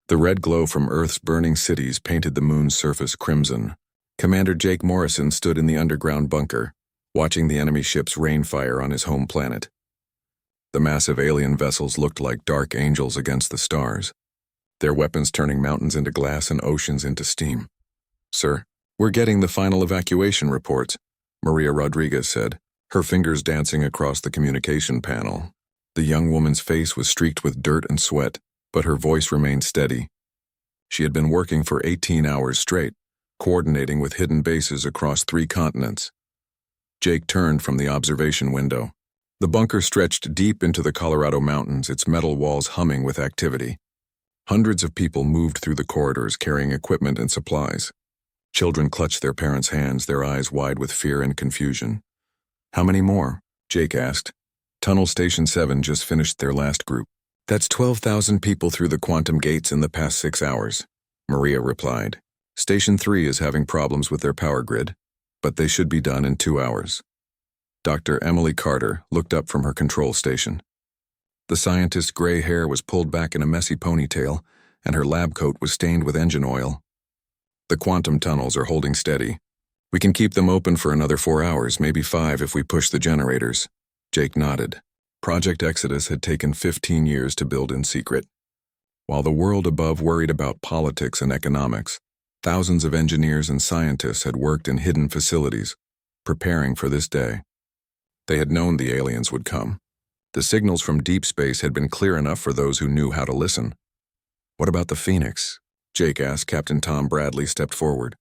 The red glow from Earth's burning cities painted the moon's surface crimson. Commander Jake Morrison stood in the underground bunker, watching the enemy ships rain fire on his home planet. The massive alien vessels looked like dark angels against the stars, their weapons turning mountains into glass and oceans into steam. "Sir, we're getting the final evacuation reports," Maria Rodriguez said, her fingers dancing across the communication panel. The young woman's face was streaked with dirt and sweat, but her voice remained steady. She had been working for 18 hours straight, coordinating with hidden bases across 3 continents. Jake turned from the observation window. The bunker stretched deep into the Colorado mountains, its metal walls humming with activity. Hundreds of people moved through the corridors carrying equipment and supplies. Children clutched their parents' hands, their eyes wide with fear and confusion. "How many more?" Jake asked. "Tunnel Station 7 just finished their last group." "That's 12,000 people through the quantum gates in the past 6 hours," Maria replied. "Station 3 is having problems with their power grid, but they should be done in 2 hours. Dr. Emily Carter looked up from her control station. The scientist's gray hair was pulled back in a messy ponytail, and her lab coat was stained with engine oil. "The quantum tunnels are holding steady. We can keep them open for another 4 hours, maybe 5 if we push the generators." Jake nodded. Project Exodus had taken 15 years to build in secret. While the world above worried about politics and economics, thousands of engineers and scientists had worked in hidden facilities, preparing for this day. They had known the aliens would come. The signals from deep space had been clear enough for those who knew how to listen. "What about the Phoenix?" Jake asked. Captain Tom Bradley stepped forward.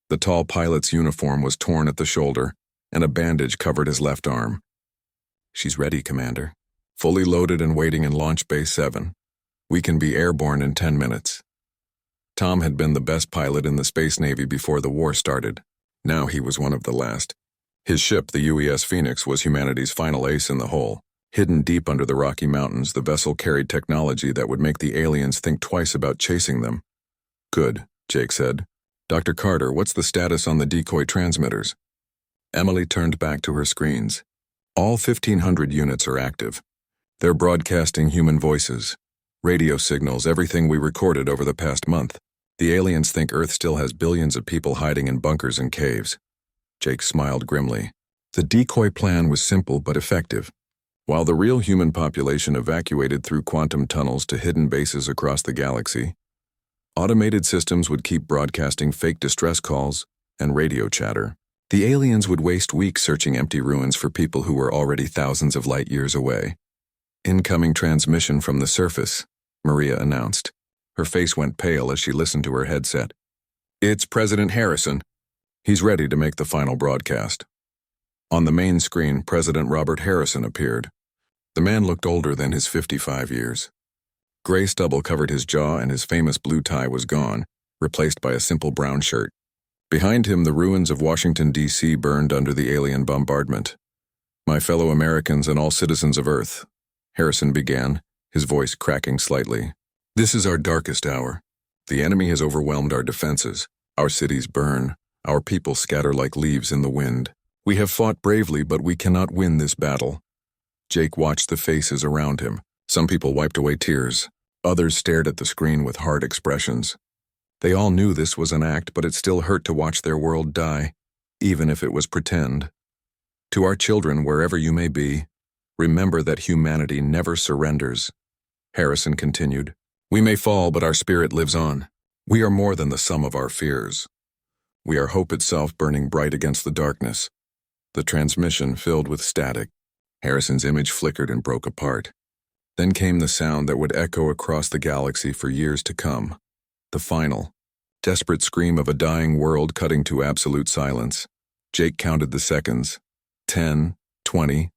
The tall pilot's uniform was torn at the shoulder, and a bandage covered his left arm. "She's ready, Commander. Fully loaded and waiting in Launch Bay 7. We can be airborne in 10 minutes. Tom had been the best pilot in the Space Navy before the war started. Now he was one of the last. His ship, the UES Phoenix, was humanity's final ace in the hole. Hidden deep under the Rocky Mountains, the vessel carried technology that would make the aliens think twice about chasing them. "Good," Jake said. "Dr. Carter, what's the status on the decoy transmitters?" Emily turned back to her screens. "All 1,500 units are active. They're broadcasting human voices, radio signals, everything we recorded over the past month. The aliens think Earth still has billions of people hiding in bunkers and caves." Jake smiled grimly. The decoy plan was simple but effective. While the real human population evacuated through quantum tunnels to hidden bases across the galaxy, automated systems would keep broadcasting fake distress calls and radio chatter. The aliens would waste weeks searching empty ruins for people who were already thousands of light years away. "Incoming transmission from the surface," Maria announced. Her face went pale as she listened to her headset. "It's President Harrison. He's ready to make the final broadcast." On the main screen, President Robert Harrison appeared. The man looked older than his 55 years. Gray stubble covered his jaw and his famous blue tie was gone, replaced by a simple brown shirt. Behind him, the ruins of Washington, D.C. burned under the alien bombardment. "My fellow Americans and all citizens of Earth," Harrison began, his voice cracking slightly. "This is our darkest hour. The enemy has overwhelmed our defenses. Our cities burn. Our people scatter like leaves in the wind. We have fought bravely, but we cannot win this battle." Jake watched the faces around him. Some people wiped away tears. Others stared at the screen with hard expressions. They all knew this was an act, but it still hurt to watch their world die, even if it was pretend. "To our children, wherever you may be, remember that humanity never surrenders," Harrison continued. "We may fall, but our spirit lives on. We are more than the sum of our fears. We are hope itself burning bright against the darkness." The transmission filled with static. Harrison's image flickered and broke apart. Then came the sound that would echo across the galaxy for years to come. The final, desperate scream of a dying world cutting to absolute silence. Jake counted the seconds. 10, 20,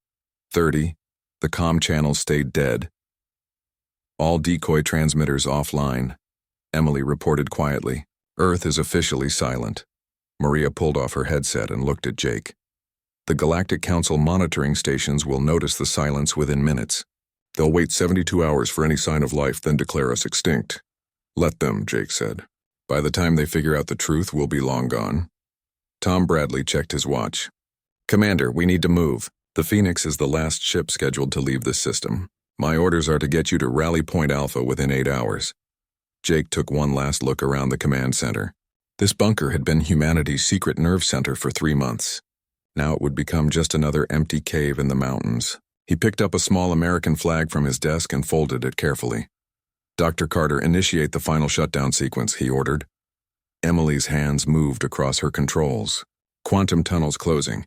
30. The comm channels stayed dead. "All decoy transmitters offline," Emily reported quietly. "Earth is officially silent." Maria pulled off her headset and looked at Jake. "The Galactic Council monitoring stations will notice the silence within minutes. They'll wait 72 hours for any sign of life, then declare us extinct." "Let them," Jake said. "By the time they figure out the truth, we'll be long gone." Tom Bradley checked his watch. "Commander, we need to move. The Phoenix is the last ship scheduled to leave this system. My orders are to get you to Rally Point Alpha within 8 hours." Jake took one last look around the command center. This bunker had been humanity's secret nerve center for 3 months. Now it would become just another empty cave in the mountains. He picked up a small American flag from his desk and folded it carefully. "Dr. Carter, initiate the final shutdown sequence," he ordered. Emily's hands moved across her controls. Quantum tunnels closing.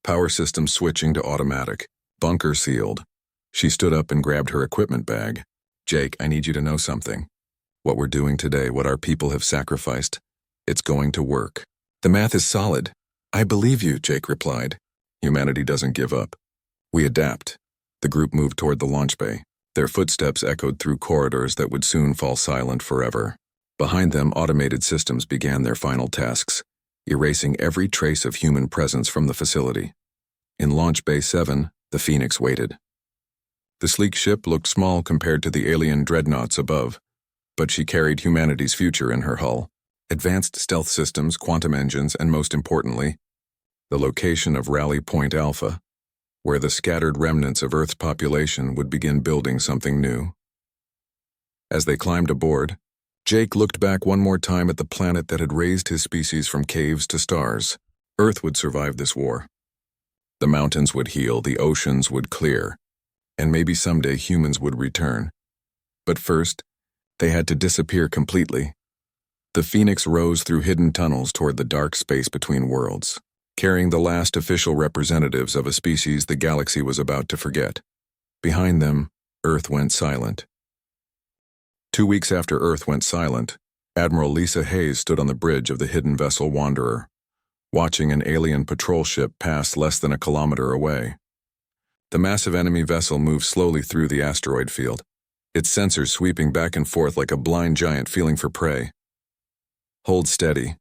Power systems switching to automatic. Bunker sealed. She stood up and grabbed her equipment bag. "Jake, I need you to know something. What we're doing today, what our people have sacrificed, it's going to work." "The math is solid. I believe you," Jake replied. "Humanity doesn't give up. We adapt." The group moved toward the launch bay. Their footsteps echoed through corridors that would soon fall silent forever. Behind them, automated systems began their final tasks, erasing every trace of human presence from the facility. In Launch Bay 7, the Phoenix waited. The sleek ship looked small compared to the alien dreadnoughts above, but she carried humanity's future in her hull. Advanced stealth systems, quantum engines, and most importantly, the location of Rally Point Alpha, where the scattered remnants of Earth's population would begin building something new. As they climbed aboard, Jake looked back one more time at the planet that had raised his species from caves to stars. Earth would survive this war. The mountains would heal, the oceans would clear, and maybe someday humans would return. But first, they had to disappear completely. The Phoenix rose through hidden tunnels toward the dark space between worlds, carrying the last official representatives of a species the galaxy was about to forget. Behind them, Earth went silent. 2 weeks after Earth went silent, Admiral Lisa Hayes stood on the bridge of the hidden vessel Wanderer, watching an alien patrol ship pass less than a kilometer away. The massive enemy vessel moved slowly through the asteroid field, its sensors sweeping back and forth like a blind giant feeling for prey. "Hold steady,"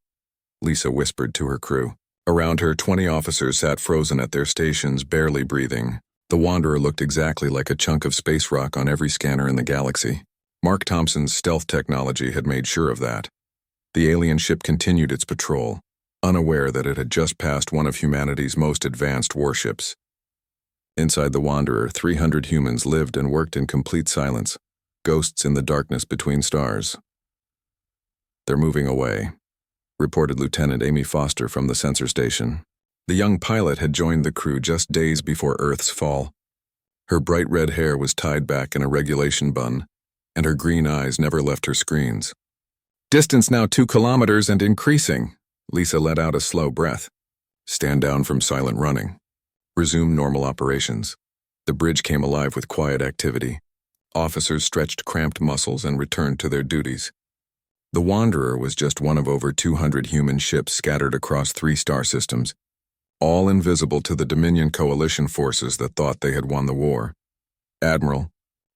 Lisa whispered to her crew. Around her, 20 officers sat frozen at their stations, barely breathing. The Wanderer looked exactly like a chunk of space rock on every scanner in the galaxy. Mark Thompson's stealth technology had made sure of that. The alien ship continued its patrol, unaware that it had just passed one of humanity's most advanced warships. Inside the Wanderer, 300 humans lived and worked in complete silence, ghosts in the darkness between stars. "They're moving away," reported Lieutenant Amy Foster from the sensor station. The young pilot had joined the crew just days before Earth's fall. Her bright red hair was tied back in a regulation bun, and her green eyes never left her screens. "Distance now 2 kilometers and increasing." Lisa let out a slow breath. "Stand down from silent running. Resume normal operations." The bridge came alive with quiet activity. Officers stretched cramped muscles and returned to their duties. The Wanderer was just one of over 200 human ships scattered across 3 star systems, all invisible to the Dominion coalition forces that thought they had won the war. "Admiral,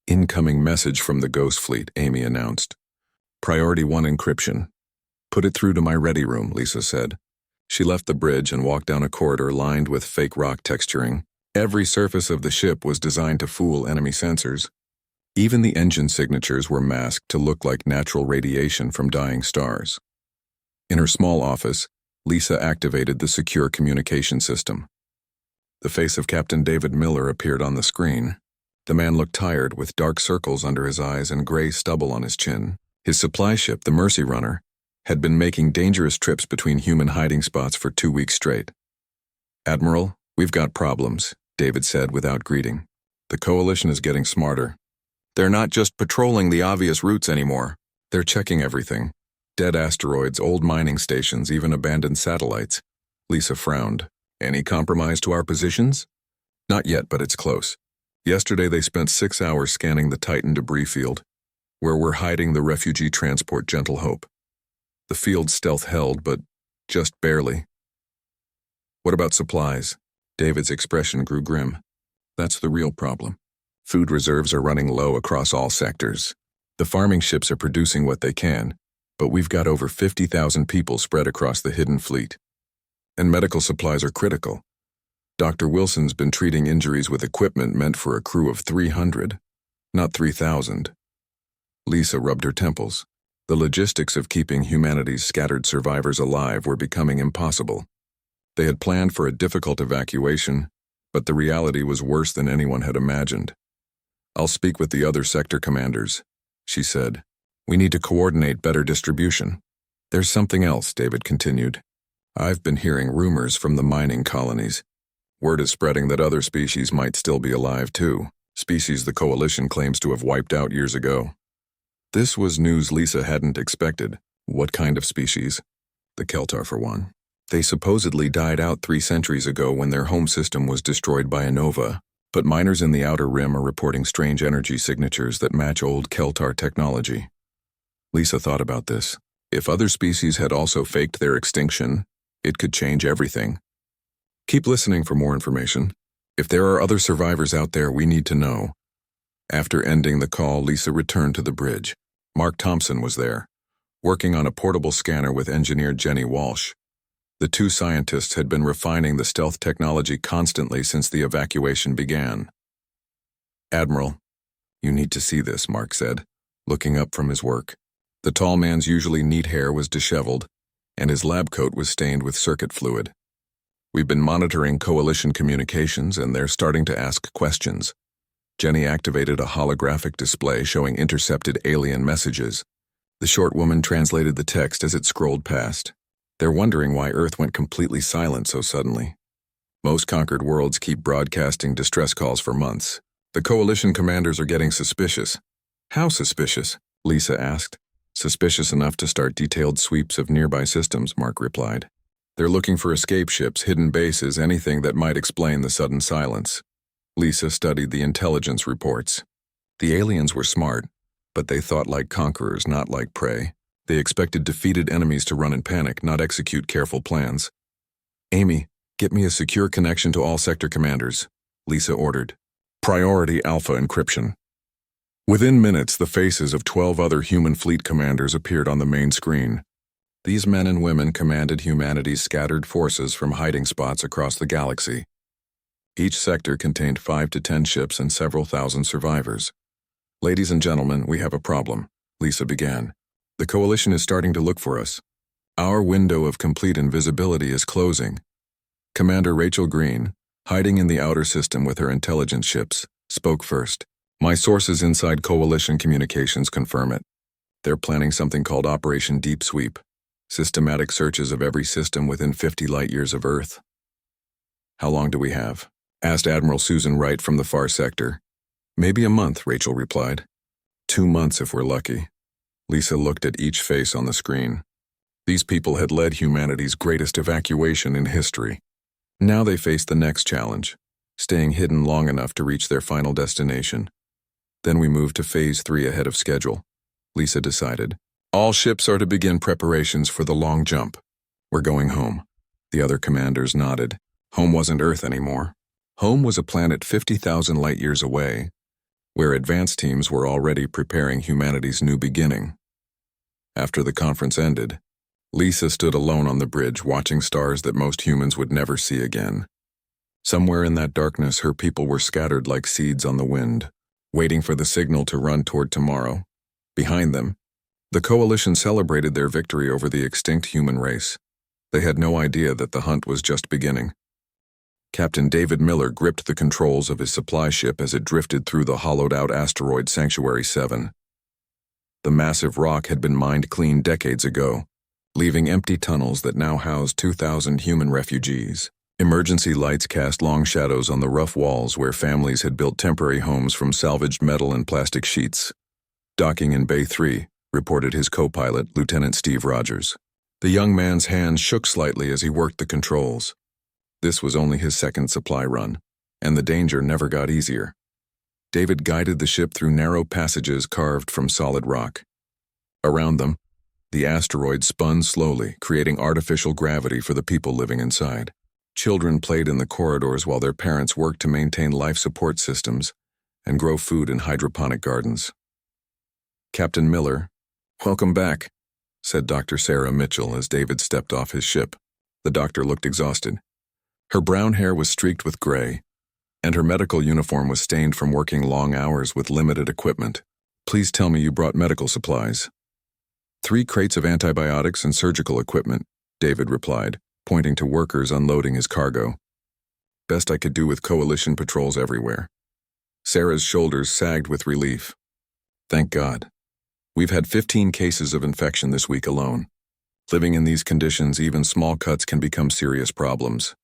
incoming message from the Ghost Fleet," Amy announced. "Priority 1 encryption." "Put it through to my ready room," Lisa said. She left the bridge and walked down a corridor lined with fake rock texturing. Every surface of the ship was designed to fool enemy sensors. Even the engine signatures were masked to look like natural radiation from dying stars. In her small office, Lisa activated the secure communication system. The face of Captain David Miller appeared on the screen. The man looked tired, with dark circles under his eyes and gray stubble on his chin. His supply ship, the Mercy Runner, had been making dangerous trips between human hiding spots for 2 weeks straight. "Admiral, we've got problems," David said without greeting. "The coalition is getting smarter. They're not just patrolling the obvious routes anymore. They're checking everything. Dead asteroids, old mining stations, even abandoned satellites." Lisa frowned. "Any compromise to our positions?" "Not yet, but it's close. Yesterday they spent 6 hours scanning the Titan debris field, where we're hiding the refugee transport Gentle Hope. The field's stealth held, but just barely." "What about supplies?" David's expression grew grim. "That's the real problem. Food reserves are running low across all sectors. The farming ships are producing what they can, but we've got over 50,000 people spread across the hidden fleet. And medical supplies are critical. Dr. Wilson's been treating injuries with equipment meant for a crew of 300, not 3,000. Lisa rubbed her temples. The logistics of keeping humanity's scattered survivors alive were becoming impossible. They had planned for a difficult evacuation, but the reality was worse than anyone had imagined. "I'll speak with the other sector commanders," she said. We need to coordinate better distribution. There's something else, David continued. I've been hearing rumors from the mining colonies. Word is spreading that other species might still be alive too, species the Coalition claims to have wiped out years ago. This was news Lisa hadn't expected. What kind of species? The Keltar, for one. They supposedly died out 3 centuries ago when their home system was destroyed by a nova, but miners in the Outer Rim are reporting strange energy signatures that match old Keltar technology. Lisa thought about this. If other species had also faked their extinction, it could change everything. Keep listening for more information. If there are other survivors out there, we need to know. After ending the call, Lisa returned to the bridge. Mark Thompson was there, working on a portable scanner with engineer Jenny Walsh. The 2 scientists had been refining the stealth technology constantly since the evacuation began. Admiral, you need to see this, Mark said, looking up from his work. The tall man's usually neat hair was disheveled, and his lab coat was stained with circuit fluid. We've been monitoring Coalition communications, and they're starting to ask questions. Jenny activated a holographic display showing intercepted alien messages. The short woman translated the text as it scrolled past. They're wondering why Earth went completely silent so suddenly. Most conquered worlds keep broadcasting distress calls for months. The Coalition commanders are getting suspicious. How suspicious? Lisa asked. Suspicious enough to start detailed sweeps of nearby systems, Mark replied. They're looking for escape ships, hidden bases, anything that might explain the sudden silence. Lisa studied the intelligence reports. The aliens were smart, but they thought like conquerors, not like prey. They expected defeated enemies to run in panic, not execute careful plans. Amy, get me a secure connection to all sector commanders, Lisa ordered. Priority Alpha encryption. Within minutes, the faces of 12 other human fleet commanders appeared on the main screen. These men and women commanded humanity's scattered forces from hiding spots across the galaxy. Each sector contained 5 to 10 ships and several thousand survivors. Ladies and gentlemen, we have a problem, Lisa began. The Coalition is starting to look for us. Our window of complete invisibility is closing. Commander Rachel Green, hiding in the outer system with her intelligence ships, spoke first. My sources inside Coalition communications confirm it. They're planning something called Operation Deep Sweep. Systematic searches of every system within 50 light-years of Earth. How long do we have? Asked Admiral Susan Wright from the far sector. Maybe a month, Rachel replied. 2 months if we're lucky. Lisa looked at each face on the screen. These people had led humanity's greatest evacuation in history. Now they faced the next challenge, staying hidden long enough to reach their final destination. Then we moved to Phase 3 ahead of schedule, Lisa decided. All ships are to begin preparations for the long jump. We're going home. The other commanders nodded. Home wasn't Earth anymore. Home was a planet 50,000 light-years away, where advanced teams were already preparing humanity's new beginning. After the conference ended, Lisa stood alone on the bridge watching stars that most humans would never see again. Somewhere in that darkness, her people were scattered like seeds on the wind, waiting for the signal to run toward tomorrow. Behind them, the Coalition celebrated their victory over the extinct human race. They had no idea that the hunt was just beginning. Captain David Miller gripped the controls of his supply ship as it drifted through the hollowed-out asteroid Sanctuary 7. The massive rock had been mined clean decades ago, leaving empty tunnels that now housed 2,000 human refugees. Emergency lights cast long shadows on the rough walls where families had built temporary homes from salvaged metal and plastic sheets. Docking in Bay 3, reported his co-pilot, Lieutenant Steve Rogers. The young man's hands shook slightly as he worked the controls. This was only his second supply run, and the danger never got easier. David guided the ship through narrow passages carved from solid rock. Around them, the asteroid spun slowly, creating artificial gravity for the people living inside. Children played in the corridors while their parents worked to maintain life support systems and grow food in hydroponic gardens. Captain Miller, welcome back, said Dr. Sarah Mitchell as David stepped off his ship. The doctor looked exhausted. Her brown hair was streaked with gray, and her medical uniform was stained from working long hours with limited equipment. Please tell me you brought medical supplies. 3 crates of antibiotics and surgical equipment, David replied, pointing to workers unloading his cargo. Best I could do with Coalition patrols everywhere. Sarah's shoulders sagged with relief. Thank God. We've had 15 cases of infection this week alone. Living in these conditions, even small cuts can become serious problems.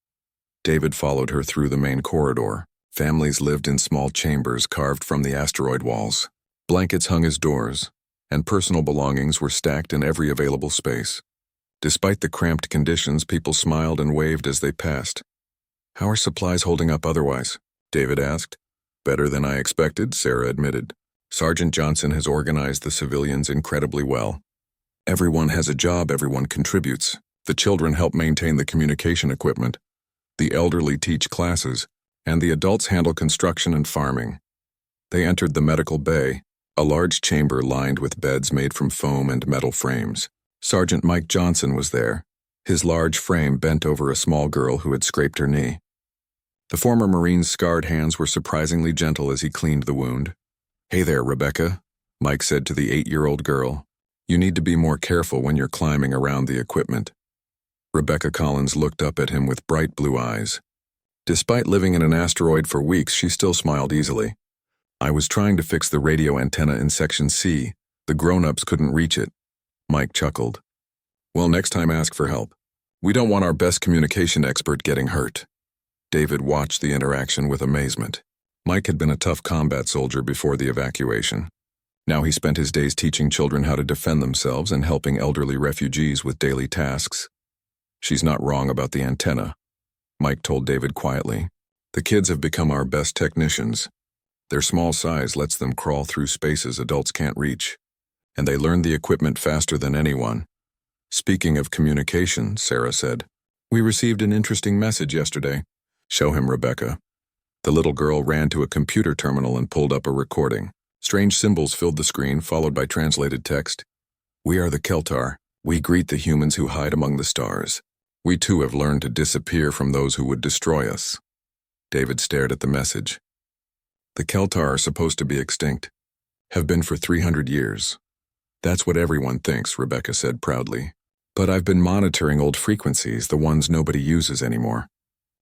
David followed her through the main corridor. Families lived in small chambers carved from the asteroid walls. Blankets hung as doors, and personal belongings were stacked in every available space. Despite the cramped conditions, people smiled and waved as they passed. "How are supplies holding up otherwise?" David asked. "Better than I expected," Sarah admitted. "Sergeant Johnson has organized the civilians incredibly well. Everyone has a job, everyone contributes. The children help maintain the communication equipment. The elderly teach classes, and the adults handle construction and farming." They entered the medical bay, a large chamber lined with beds made from foam and metal frames. Sergeant Mike Johnson was there, his large frame bent over a small girl who had scraped her knee. The former Marine's scarred hands were surprisingly gentle as he cleaned the wound. "Hey there, Rebecca," Mike said to the 8-year-old girl. "You need to be more careful when you're climbing around the equipment." Rebecca Collins looked up at him with bright blue eyes. Despite living in an asteroid for weeks, she still smiled easily. "I was trying to fix the radio antenna in Section C. The grown-ups couldn't reach it." Mike chuckled. "Well, next time ask for help. We don't want our best communication expert getting hurt." David watched the interaction with amazement. Mike had been a tough combat soldier before the evacuation. Now he spent his days teaching children how to defend themselves and helping elderly refugees with daily tasks. "She's not wrong about the antenna," Mike told David quietly. "The kids have become our best technicians. Their small size lets them crawl through spaces adults can't reach, and they learn the equipment faster than anyone." "Speaking of communication," Sarah said, "we received an interesting message yesterday." "Show him, Rebecca." The little girl ran to a computer terminal and pulled up a recording. Strange symbols filled the screen, followed by translated text. "We are the Keltar. We greet the humans who hide among the stars. We too have learned to disappear from those who would destroy us." David stared at the message. "The Keltar are supposed to be extinct. Have been for 300 years. That's what everyone thinks," Rebecca said proudly. "But I've been monitoring old frequencies, the ones nobody uses anymore.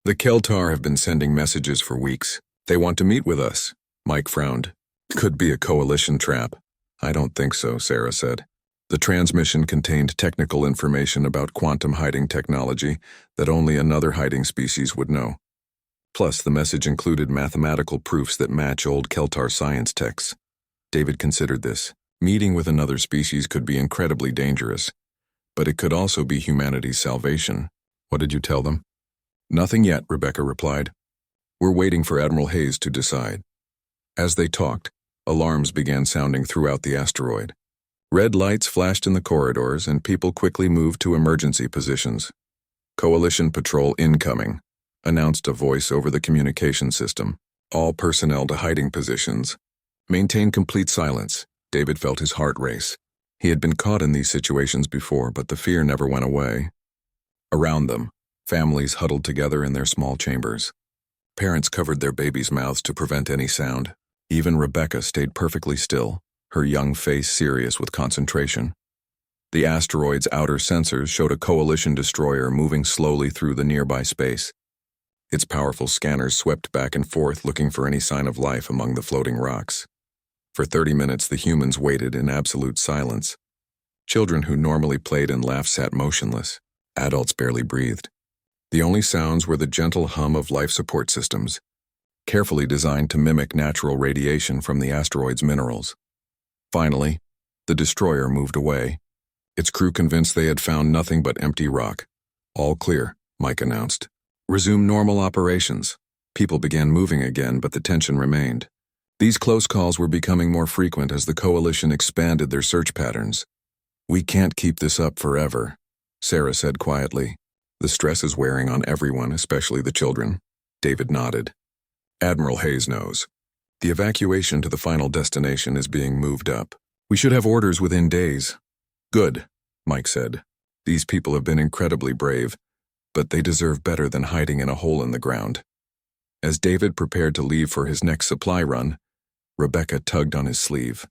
The Keltar have been sending messages for weeks. They want to meet with us." Mike frowned. "Could be a coalition trap." "I don't think so," Sarah said. The transmission contained technical information about quantum hiding technology that only another hiding species would know. Plus, the message included mathematical proofs that match old Keltar science texts. David considered this. Meeting with another species could be incredibly dangerous, but it could also be humanity's salvation. "What did you tell them?" "Nothing yet," Rebecca replied. "We're waiting for Admiral Hayes to decide." As they talked, alarms began sounding throughout the asteroid. Red lights flashed in the corridors, and people quickly moved to emergency positions. "Coalition patrol incoming," announced a voice over the communication system. "All personnel to hiding positions. Maintain complete silence." David felt his heart race. He had been caught in these situations before, but the fear never went away. Around them, families huddled together in their small chambers. Parents covered their babies' mouths to prevent any sound. Even Rebecca stayed perfectly still, her young face serious with concentration. The asteroid's outer sensors showed a coalition destroyer moving slowly through the nearby space. Its powerful scanners swept back and forth looking for any sign of life among the floating rocks. For 30 minutes, the humans waited in absolute silence. Children who normally played and laughed sat motionless. Adults barely breathed. The only sounds were the gentle hum of life support systems, carefully designed to mimic natural radiation from the asteroid's minerals. Finally, the destroyer moved away, its crew convinced they had found nothing but empty rock. "All clear," Mike announced. "Resume normal operations." People began moving again, but the tension remained. These close calls were becoming more frequent as the coalition expanded their search patterns. "We can't keep this up forever," Sarah said quietly. "The stress is wearing on everyone, especially the children." David nodded. "Admiral Hayes knows. The evacuation to the final destination is being moved up. We should have orders within days." "Good," Mike said. "These people have been incredibly brave, but they deserve better than hiding in a hole in the ground." As David prepared to leave for his next supply run, Rebecca tugged on his sleeve.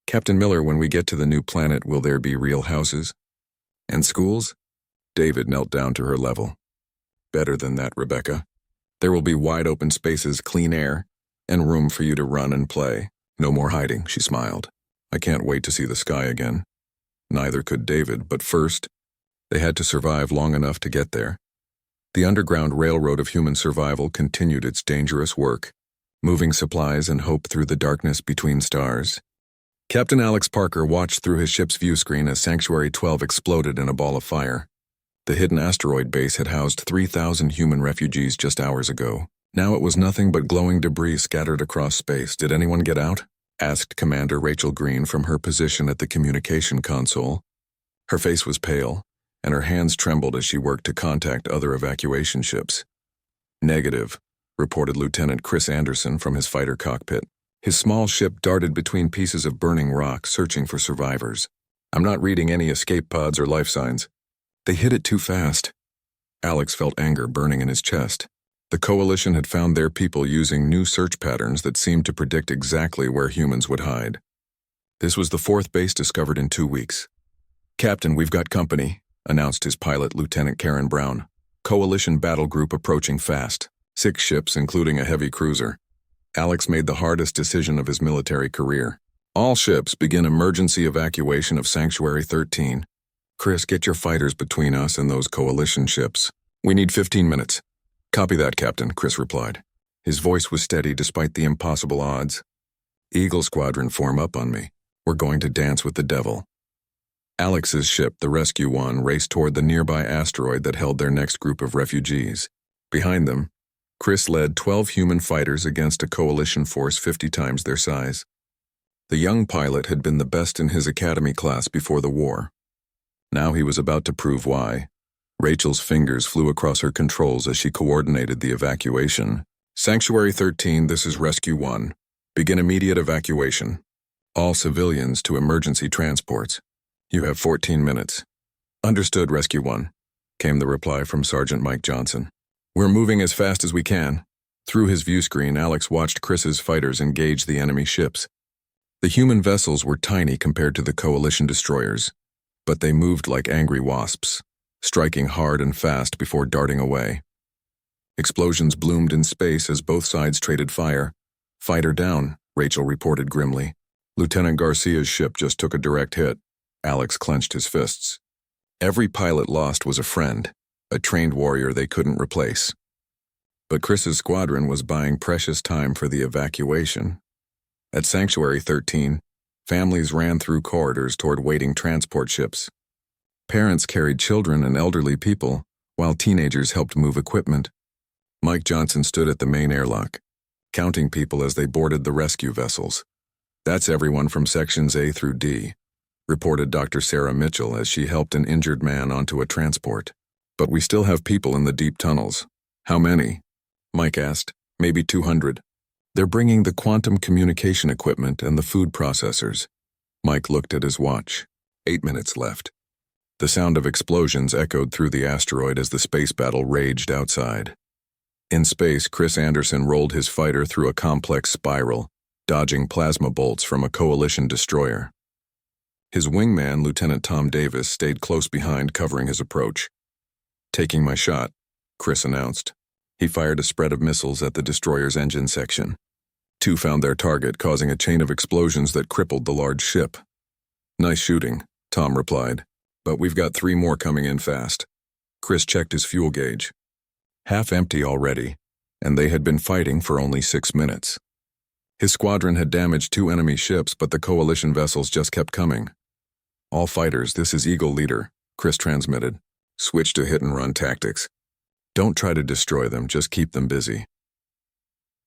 "Captain Miller, when we get to the new planet, will there be real houses? And schools?" David knelt down to her level. "Better than that, Rebecca. There will be wide open spaces, clean air, and room for you to run and play. No more hiding," she smiled. I can't wait to see the sky again. Neither could David, but first, they had to survive long enough to get there. The underground railroad of human survival continued its dangerous work, moving supplies and hope through the darkness between stars. Captain Alex Parker watched through his ship's view screen as Sanctuary 12 exploded in a ball of fire. The hidden asteroid base had housed 3,000 human refugees just hours ago. Now it was nothing but glowing debris scattered across space. Did anyone get out? Asked Commander Rachel Green from her position at the communication console. Her face was pale, and her hands trembled as she worked to contact other evacuation ships. Negative, reported Lieutenant Chris Anderson from his fighter cockpit. His small ship darted between pieces of burning rock, searching for survivors. I'm not reading any escape pods or life signs. They hit it too fast. Alex felt anger burning in his chest. The Coalition had found their people using new search patterns that seemed to predict exactly where humans would hide. This was the fourth base discovered in 2 weeks. Captain, we've got company, announced his pilot, Lieutenant Karen Brown. Coalition battle group approaching fast. 6 ships, including a heavy cruiser. Alex made the hardest decision of his military career. All ships begin emergency evacuation of Sanctuary 13. Chris, get your fighters between us and those Coalition ships. We need 15 minutes. Copy that, Captain, Chris replied. His voice was steady despite the impossible odds. Eagle Squadron, form up on me. We're going to dance with the devil. Alex's ship, the Rescue 1, raced toward the nearby asteroid that held their next group of refugees. Behind them, Chris led 12 human fighters against a Coalition force 50 times their size. The young pilot had been the best in his academy class before the war. Now he was about to prove why. Rachel's fingers flew across her controls as she coordinated the evacuation. Sanctuary 13, this is Rescue 1. Begin immediate evacuation. All civilians to emergency transports. You have 14 minutes. Understood, Rescue 1, came the reply from Sergeant Mike Johnson. We're moving as fast as we can. Through his view screen, Alex watched Chris's fighters engage the enemy ships. The human vessels were tiny compared to the Coalition destroyers, but they moved like angry wasps, striking hard and fast before darting away. Explosions bloomed in space as both sides traded fire. Fighter down, Rachel reported grimly. Lieutenant Garcia's ship just took a direct hit. Alex clenched his fists. Every pilot lost was a friend, a trained warrior they couldn't replace. But Chris's squadron was buying precious time for the evacuation. At Sanctuary 13, families ran through corridors toward waiting transport ships. Parents carried children and elderly people, while teenagers helped move equipment. Mike Johnson stood at the main airlock, counting people as they boarded the rescue vessels. That's everyone from sections A through D, reported Dr. Sarah Mitchell as she helped an injured man onto a transport. But we still have people in the deep tunnels. How many? Mike asked. Maybe 200. They're bringing the quantum communication equipment and the food processors. Mike looked at his watch. 8 minutes left. The sound of explosions echoed through the asteroid as the space battle raged outside. In space, Chris Anderson rolled his fighter through a complex spiral, dodging plasma bolts from a Coalition destroyer. His wingman, Lieutenant Tom Davis, stayed close behind, covering his approach. Taking my shot, Chris announced. He fired a spread of missiles at the destroyer's engine section. 2 found their target, causing a chain of explosions that crippled the large ship. Nice shooting, Tom replied, but we've got 3 more coming in fast. Chris checked his fuel gauge. Half empty already, and they had been fighting for only 6 minutes. His squadron had damaged 2 enemy ships, but the Coalition vessels just kept coming. All fighters, this is Eagle Leader, Chris transmitted. Switch to hit-and-run tactics. Don't try to destroy them, just keep them busy.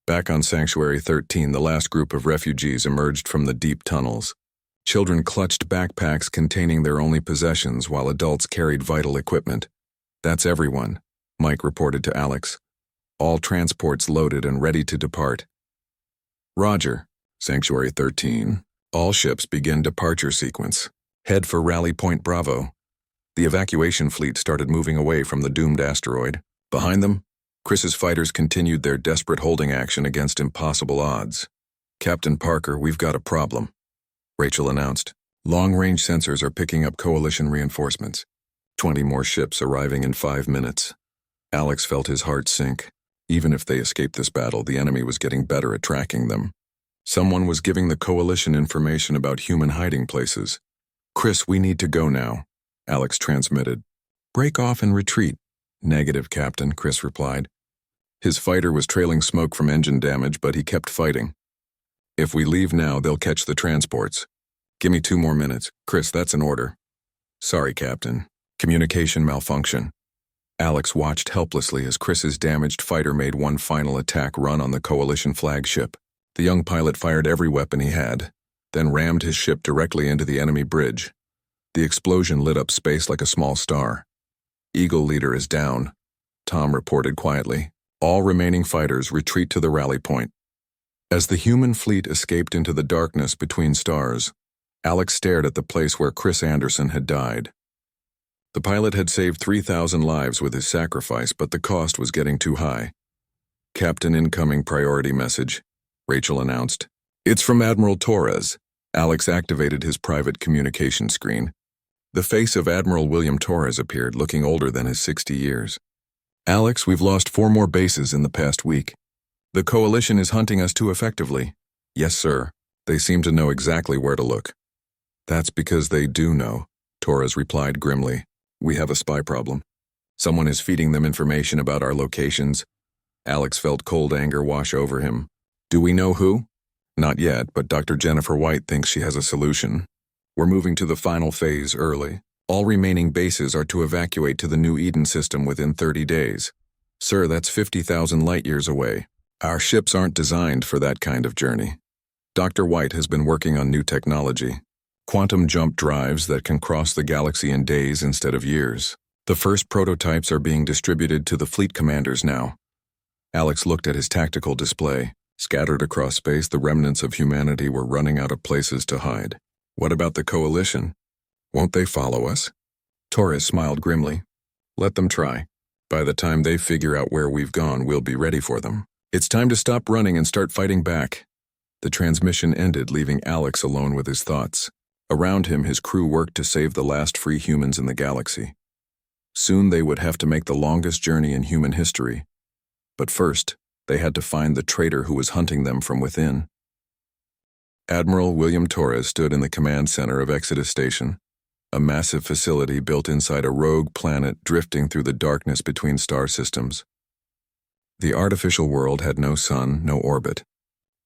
Back on Sanctuary 13, the last group of refugees emerged from the deep tunnels. Children clutched backpacks containing their only possessions while adults carried vital equipment. That's everyone, Mike reported to Alex. All transports loaded and ready to depart. Roger, Sanctuary 13. All ships begin departure sequence. Head for Rally Point Bravo. The evacuation fleet started moving away from the doomed asteroid. Behind them, Chris's fighters continued their desperate holding action against impossible odds. Captain Parker, we've got a problem, Rachel announced. Long-range sensors are picking up Coalition reinforcements. 20 more ships arriving in 5 minutes. Alex felt his heart sink. Even if they escaped this battle, the enemy was getting better at tracking them. Someone was giving the Coalition information about human hiding places. "Chris, we need to go now," Alex transmitted. "Break off and retreat." "Negative, Captain," Chris replied. His fighter was trailing smoke from engine damage, but he kept fighting. "If we leave now, they'll catch the transports." "Give me 2 more minutes." "Chris, that's an order." "Sorry, Captain. Communication malfunction." Alex watched helplessly as Chris's damaged fighter made one final attack run on the Coalition flagship. The young pilot fired every weapon he had, then rammed his ship directly into the enemy bridge. The explosion lit up space like a small star. "Eagle leader is down," Tom reported quietly. "All remaining fighters retreat to the rally point." As the human fleet escaped into the darkness between stars, Alex stared at the place where Chris Anderson had died. The pilot had saved 3,000 lives with his sacrifice, but the cost was getting too high. "Captain, incoming priority message," Rachel announced. "It's from Admiral Torres." Alex activated his private communication screen. The face of Admiral William Torres appeared, looking older than his 60 years. "Alex, we've lost 4 more bases in the past week. The Coalition is hunting us too effectively." "Yes, sir. They seem to know exactly where to look." "That's because they do know," Torres replied grimly. "We have a spy problem. Someone is feeding them information about our locations." Alex felt cold anger wash over him. "Do we know who?" "Not yet, but Dr. Jennifer White thinks she has a solution. We're moving to the final phase early. All remaining bases are to evacuate to the New Eden system within 30 days. Sir, that's 50,000 light-years away. Our ships aren't designed for that kind of journey. Dr. White has been working on new technology. Quantum jump drives that can cross the galaxy in days instead of years. The first prototypes are being distributed to the fleet commanders now." Alex looked at his tactical display. Scattered across space, the remnants of humanity were running out of places to hide. "What about the Coalition? Won't they follow us?" Torres smiled grimly. "Let them try. By the time they figure out where we've gone, we'll be ready for them. It's time to stop running and start fighting back." The transmission ended, leaving Alex alone with his thoughts. Around him, his crew worked to save the last free humans in the galaxy. Soon they would have to make the longest journey in human history. But first, they had to find the traitor who was hunting them from within. Admiral William Torres stood in the command center of Exodus Station, a massive facility built inside a rogue planet drifting through the darkness between star systems. The artificial world had no sun, no orbit,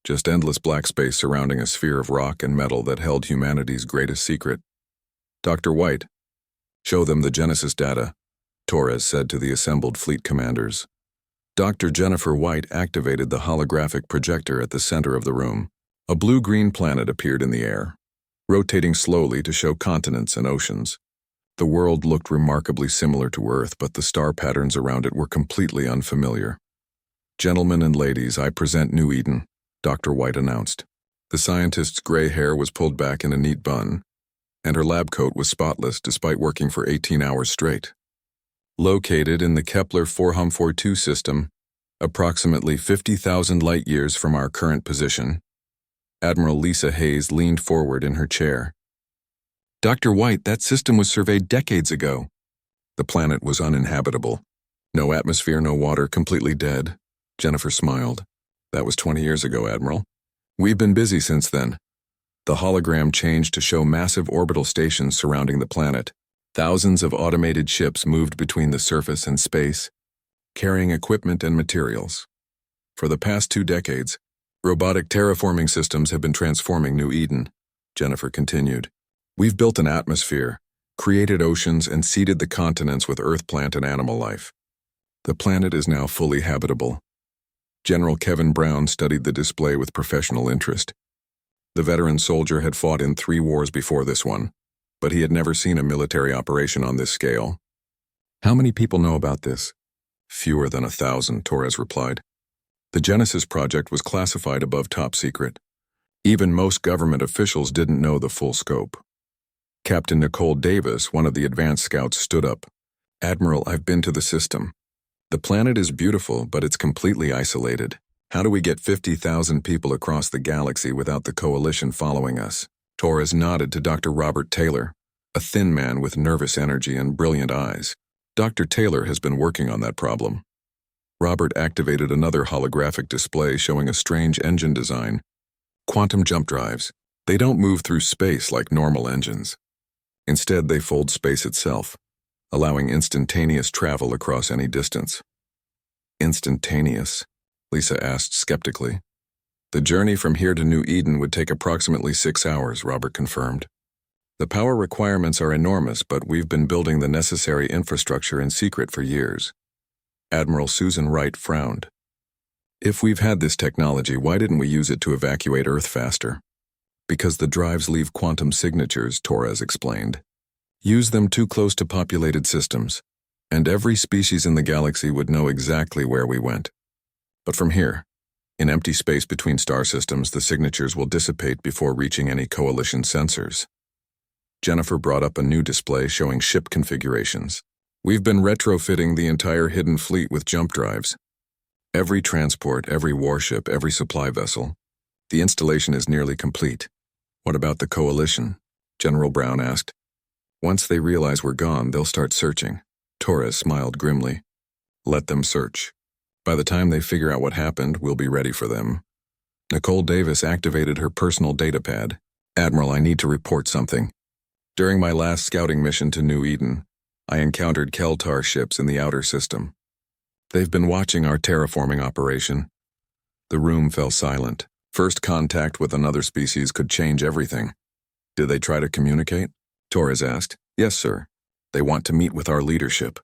just endless black space surrounding a sphere of rock and metal that held humanity's greatest secret. "Dr. White, show them the Genesis data," Torres said to the assembled fleet commanders. Dr. Jennifer White activated the holographic projector at the center of the room. A blue-green planet appeared in the air, rotating slowly to show continents and oceans. The world looked remarkably similar to Earth, but the star patterns around it were completely unfamiliar. "Gentlemen and ladies, I present New Eden," Dr. White announced. The scientist's gray hair was pulled back in a neat bun, and her lab coat was spotless despite working for 18 hours straight. Located in the Kepler 4Hum42 system, approximately 50,000 light-years from our current position, Admiral Lisa Hayes leaned forward in her chair. "Dr. White, that system was surveyed decades ago." The planet was uninhabitable. No atmosphere, no water, completely dead. Jennifer smiled. "That was 20 years ago, Admiral. We've been busy since then." The hologram changed to show massive orbital stations surrounding the planet. Thousands of automated ships moved between the surface and space, carrying equipment and materials. For the past 2 decades, robotic terraforming systems have been transforming New Eden, Jennifer continued. "We've built an atmosphere, created oceans, and seeded the continents with earth plant and animal life. The planet is now fully habitable." General Kevin Brown studied the display with professional interest. The veteran soldier had fought in 3 wars before this one, but he had never seen a military operation on this scale. "How many people know about this?" "Fewer than 1,000, Torres replied. The Genesis project was classified above top secret. Even most government officials didn't know the full scope. Captain Nicole Davis, one of the advanced scouts, stood up. "Admiral, I've been to the system. The planet is beautiful, but it's completely isolated. How do we get 50,000 people across the galaxy without the Coalition following us?" Torres nodded to Dr. Robert Taylor, a thin man with nervous energy and brilliant eyes. "Dr. Taylor has been working on that problem." Robert activated another holographic display showing a strange engine design. Quantum jump drives. They don't move through space like normal engines. Instead, they fold space itself, allowing instantaneous travel across any distance. Instantaneous? Lisa asked skeptically. The journey from here to New Eden would take approximately 6 hours, Robert confirmed. The power requirements are enormous, but we've been building the necessary infrastructure in secret for years. Admiral Susan Wright frowned. If we've had this technology, why didn't we use it to evacuate Earth faster? Because the drives leave quantum signatures, Torres explained. Use them too close to populated systems, and every species in the galaxy would know exactly where we went. But from here, in empty space between star systems, the signatures will dissipate before reaching any coalition sensors. Jennifer brought up a new display showing ship configurations. We've been retrofitting the entire hidden fleet with jump drives. Every transport, every warship, every supply vessel. The installation is nearly complete. What about the coalition? General Brown asked. Once they realize we're gone, they'll start searching. Torres smiled grimly. Let them search. By the time they figure out what happened, we'll be ready for them. Nicole Davis activated her personal datapad. Admiral, I need to report something. During my last scouting mission to New Eden, I encountered Keltar ships in the outer system. They've been watching our terraforming operation. The room fell silent. First contact with another species could change everything. Did they try to communicate? Torres asked. Yes, sir. They want to meet with our leadership.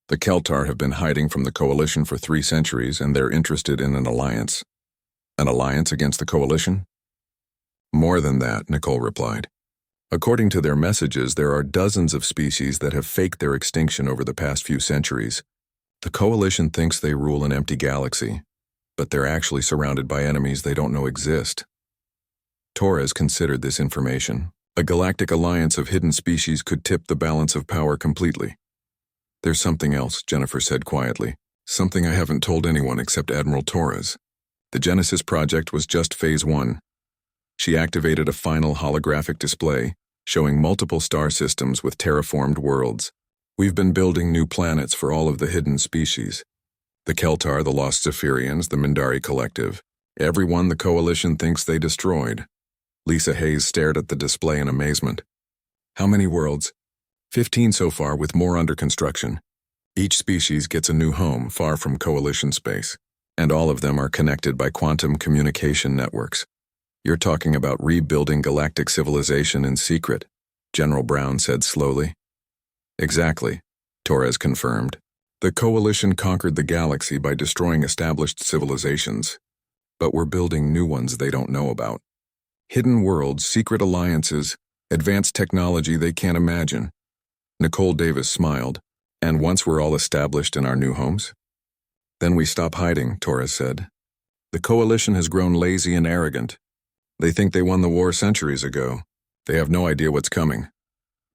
The Keltar have been hiding from the Coalition for 3 centuries, and they're interested in an alliance. An alliance against the Coalition? More than that, Nicole replied. According to their messages, there are dozens of species that have faked their extinction over the past few centuries. The Coalition thinks they rule an empty galaxy, but they're actually surrounded by enemies they don't know exist. Torres considered this information. A galactic alliance of hidden species could tip the balance of power completely. There's something else, Jennifer said quietly. Something I haven't told anyone except Admiral Torres. The Genesis project was just phase 1. She activated a final holographic display, showing multiple star systems with terraformed worlds. We've been building new planets for all of the hidden species. The Keltar, the Lost Zephyrians, the Mindari Collective. Everyone the Coalition thinks they destroyed. Lisa Hayes stared at the display in amazement. How many worlds? 15 so far, with more under construction. Each species gets a new home far from Coalition space, and all of them are connected by quantum communication networks. You're talking about rebuilding galactic civilization in secret, General Brown said slowly. Exactly, Torres confirmed. The Coalition conquered the galaxy by destroying established civilizations, but we're building new ones they don't know about. Hidden worlds, secret alliances, advanced technology they can't imagine. Nicole Davis smiled. And once we're all established in our new homes? Then we stop hiding, Torres said. The Coalition has grown lazy and arrogant. They think they won the war centuries ago. They have no idea what's coming.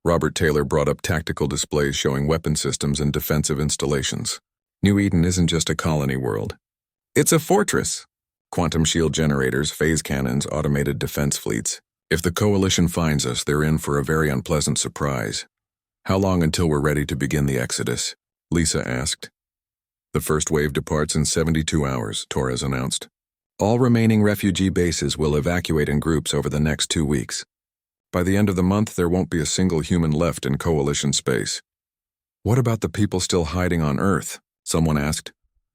Robert Taylor brought up tactical displays showing weapon systems and defensive installations. New Eden isn't just a colony world. It's a fortress. Quantum shield generators, phase cannons, automated defense fleets. If the Coalition finds us, they're in for a very unpleasant surprise. How long until we're ready to begin the exodus? Lisa asked. The first wave departs in 72 hours, Torres announced. All remaining refugee bases will evacuate in groups over the next 2 weeks. By the end of the month, there won't be a single human left in Coalition space. What about the people still hiding on Earth? Someone asked.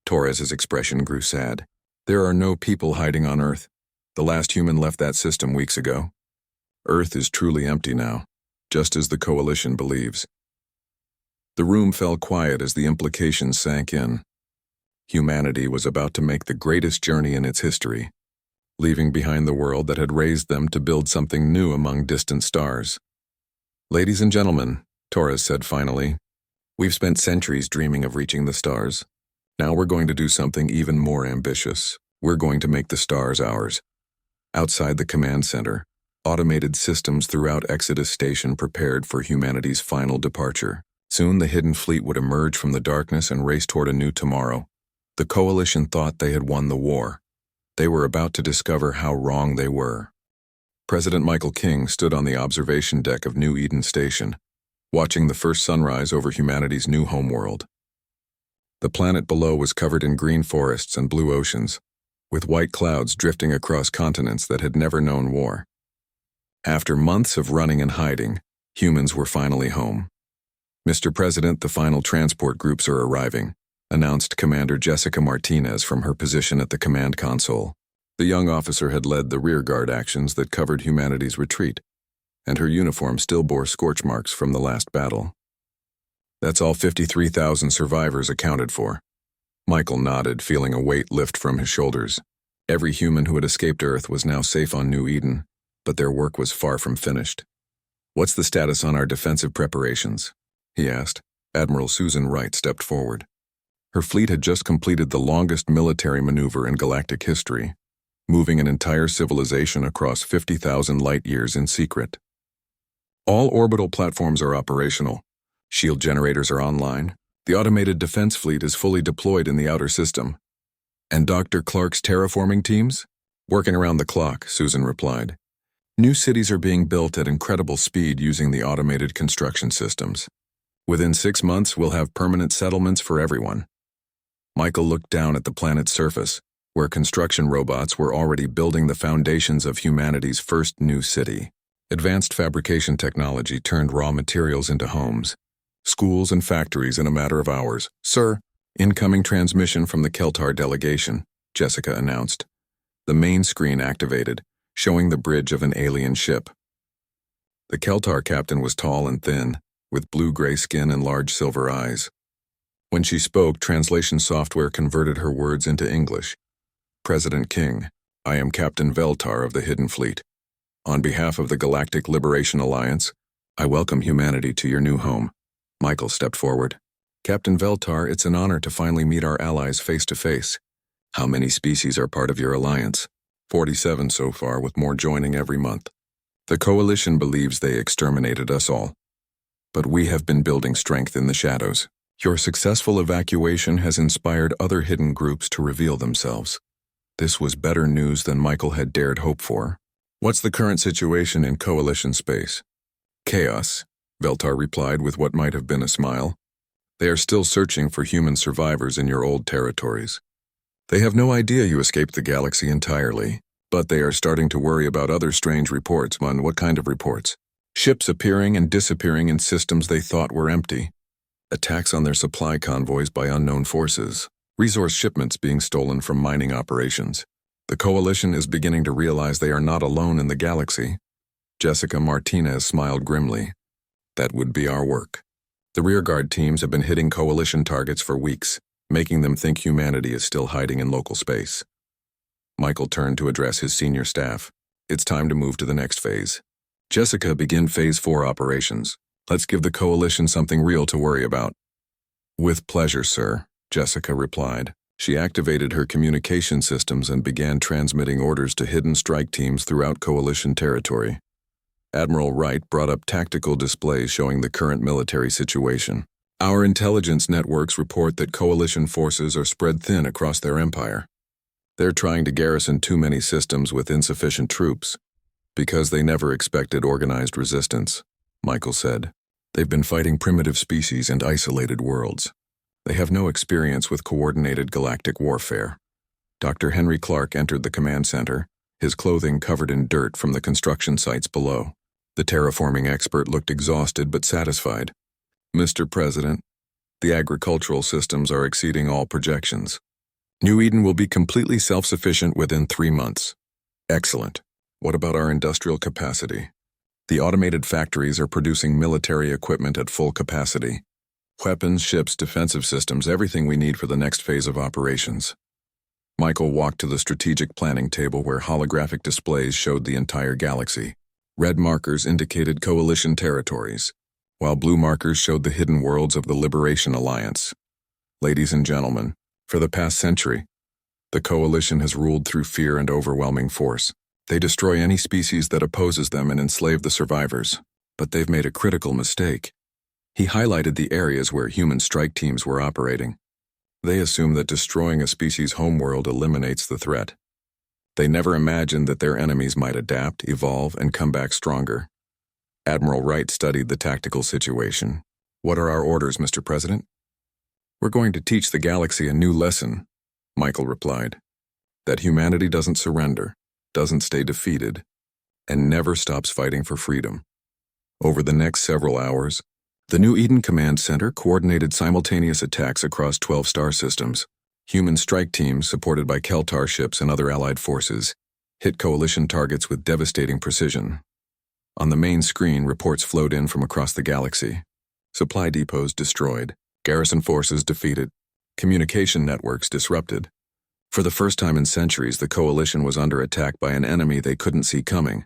Torres's expression grew sad. There are no people hiding on Earth. The last human left that system weeks ago. Earth is truly empty now, just as the Coalition believes. The room fell quiet as the implications sank in. Humanity was about to make the greatest journey in its history, leaving behind the world that had raised them to build something new among distant stars. Ladies and gentlemen, Torres said finally, we've spent centuries dreaming of reaching the stars. Now we're going to do something even more ambitious. We're going to make the stars ours. Outside the command center, automated systems throughout Exodus Station prepared for humanity's final departure. Soon the hidden fleet would emerge from the darkness and race toward a new tomorrow. The Coalition thought they had won the war. They were about to discover how wrong they were. President Michael King stood on the observation deck of New Eden Station, watching the first sunrise over humanity's new homeworld. The planet below was covered in green forests and blue oceans, with white clouds drifting across continents that had never known war. After months of running and hiding, humans were finally home. "Mr. President, the final transport groups are arriving," announced Commander Jessica Martinez from her position at the command console. The young officer had led the rearguard actions that covered humanity's retreat, and her uniform still bore scorch marks from the last battle. "That's all 53,000 survivors accounted for." Michael nodded, feeling a weight lift from his shoulders. Every human who had escaped Earth was now safe on New Eden, but their work was far from finished. "What's the status on our defensive preparations?" he asked. Admiral Susan Wright stepped forward. Her fleet had just completed the longest military maneuver in galactic history, moving an entire civilization across 50,000 light-years in secret. "All orbital platforms are operational. Shield generators are online. The automated defense fleet is fully deployed in the outer system." "And Dr. Clark's terraforming teams?" "Working around the clock," Susan replied. "New cities are being built at incredible speed using the automated construction systems. Within 6 months, we'll have permanent settlements for everyone." Michael looked down at the planet's surface, where construction robots were already building the foundations of humanity's first new city. Advanced fabrication technology turned raw materials into homes, schools, and factories in a matter of hours. "Sir, incoming transmission from the Keltar delegation," Jessica announced. The main screen activated, showing the bridge of an alien ship. The Keltar captain was tall and thin, with blue-gray skin and large silver eyes. When she spoke, translation software converted her words into English. "President King, I am Captain Veltar of the Hidden Fleet. On behalf of the Galactic Liberation Alliance, I welcome humanity to your new home." Michael stepped forward. "Captain Veltar, it's an honor to finally meet our allies face to face. How many species are part of your alliance?" 47 so far, with more joining every month. "The Coalition believes they exterminated us all. But we have been building strength in the shadows. Your successful evacuation has inspired other hidden groups to reveal themselves." This was better news than Michael had dared hope for. "What's the current situation in Coalition space?" "Chaos," Veltar replied with what might have been a smile. "They are still searching for human survivors in your old territories. They have no idea you escaped the galaxy entirely, but they are starting to worry about other strange reports." "What kind of reports?" "Ships appearing and disappearing in systems they thought were empty. Attacks on their supply convoys by unknown forces. Resource shipments being stolen from mining operations. The Coalition is beginning to realize they are not alone in the galaxy." Jessica Martinez smiled grimly. "That would be our work. The rearguard teams have been hitting Coalition targets for weeks, making them think humanity is still hiding in local space." Michael turned to address his senior staff. "It's time to move to the next phase. Jessica, begin Phase 4 operations. Let's give the Coalition something real to worry about." "With pleasure, sir," Jessica replied. She activated her communication systems and began transmitting orders to hidden strike teams throughout Coalition territory. Admiral Wright brought up tactical displays showing the current military situation. "Our intelligence networks report that Coalition forces are spread thin across their empire. They're trying to garrison too many systems with insufficient troops, because they never expected organized resistance," Michael said. "They've been fighting primitive species and isolated worlds. They have no experience with coordinated galactic warfare." Dr. Henry Clark entered the command center, his clothing covered in dirt from the construction sites below. The terraforming expert looked exhausted but satisfied. "Mr. President, the agricultural systems are exceeding all projections. New Eden will be completely self-sufficient within 3 months." "Excellent. What about our industrial capacity?" "The automated factories are producing military equipment at full capacity. Weapons, ships, defensive systems, everything we need for the next phase of operations." Michael walked to the strategic planning table where holographic displays showed the entire galaxy. Red markers indicated Coalition territories, while blue markers showed the hidden worlds of the Liberation Alliance. "Ladies and gentlemen, for the past century, the Coalition has ruled through fear and overwhelming force. They destroy any species that opposes them and enslave the survivors. But they've made a critical mistake." He highlighted the areas where human strike teams were operating. "They assume that destroying a species' homeworld eliminates the threat. They never imagined that their enemies might adapt, evolve, and come back stronger." Admiral Wright studied the tactical situation. "What are our orders, Mr. President?" "We're going to teach the galaxy a new lesson," Michael replied. that humanity doesn't surrender, doesn't stay defeated, and never stops fighting for freedom. Over the next several hours, the New Eden Command Center coordinated simultaneous attacks across 12 star systems. Human strike teams, supported by Keltar ships and other allied forces, hit coalition targets with devastating precision. On the main screen, reports flowed in from across the galaxy. Supply depots destroyed, garrison forces defeated, communication networks disrupted. For the first time in centuries, the coalition was under attack by an enemy they couldn't see coming.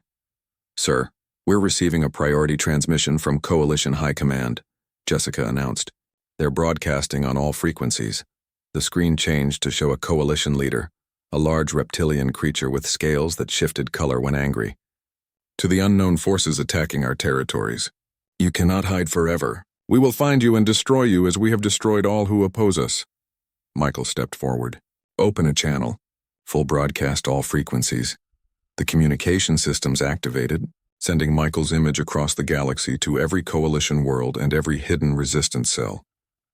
"Sir, we're receiving a priority transmission from Coalition High Command," Jessica announced. "They're broadcasting on all frequencies." The screen changed to show a coalition leader, a large reptilian creature with scales that shifted color when angry. "To the unknown forces attacking our territories, you cannot hide forever. We will find you and destroy you as we have destroyed all who oppose us." Michael stepped forward. "Open a channel. Full broadcast all frequencies." The communication systems activated, sending Michael's image across the galaxy to every coalition world and every hidden resistance cell.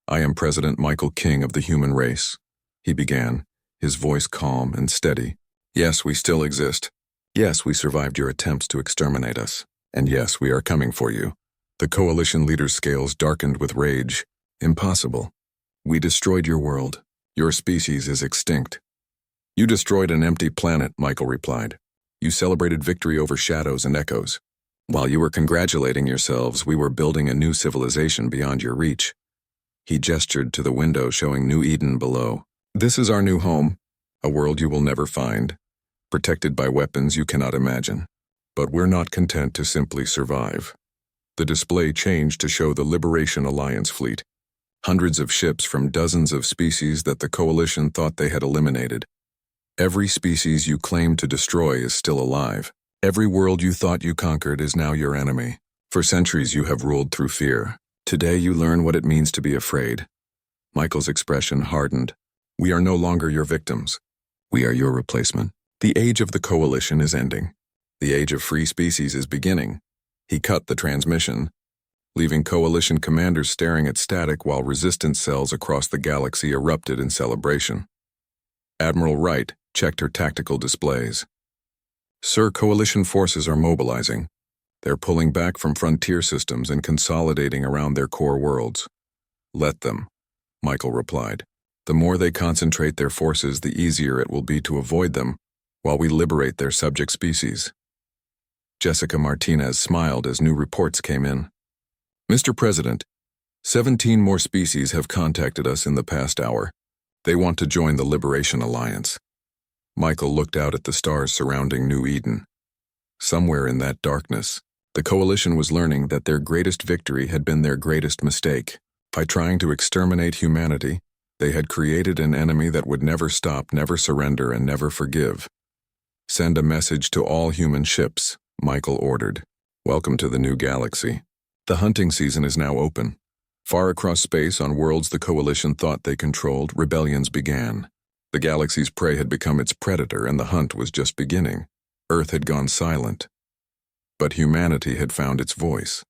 "I am President Michael King of the human race," he began, his voice calm and steady. "Yes, we still exist. Yes, we survived your attempts to exterminate us. And yes, we are coming for you." The coalition leader's scales darkened with rage. "Impossible. We destroyed your world. Your species is extinct." "You destroyed an empty planet," Michael replied. "You celebrated victory over shadows and echoes. While you were congratulating yourselves, we were building a new civilization beyond your reach." He gestured to the window showing New Eden below. "This is our new home, a world you will never find, protected by weapons you cannot imagine. But we're not content to simply survive." The display changed to show the Liberation Alliance fleet, hundreds of ships from dozens of species that the coalition thought they had eliminated. Every species you claimed to destroy is still alive. Every world you thought you conquered is now your enemy. For centuries you have ruled through fear. Today you learn what it means to be afraid. Michael's expression hardened. "We are no longer your victims. We are your replacement. The age of the coalition is ending. The age of free species is beginning." He cut the transmission, leaving coalition commanders staring at static while resistance cells across the galaxy erupted in celebration. Admiral Wright checked her tactical displays. "Sir, coalition forces are mobilizing. They're pulling back from frontier systems and consolidating around their core worlds." "Let them," Michael replied. "The more they concentrate their forces, the easier it will be to avoid them while we liberate their subject species." Jessica Martinez smiled as new reports came in. "Mr. President, 17 more species have contacted us in the past hour. They want to join the Liberation Alliance." Michael looked out at the stars surrounding New Eden. Somewhere in that darkness, the coalition was learning that their greatest victory had been their greatest mistake. By trying to exterminate humanity, they had created an enemy that would never stop, never surrender, and never forgive. "Send a message to all human ships," Michael ordered. "Welcome to the new galaxy. The hunting season is now open. Far across space on worlds the coalition thought they controlled, rebellions began. The galaxy's prey had become its predator and the hunt was just beginning. Earth had gone silent. But humanity had found its voice.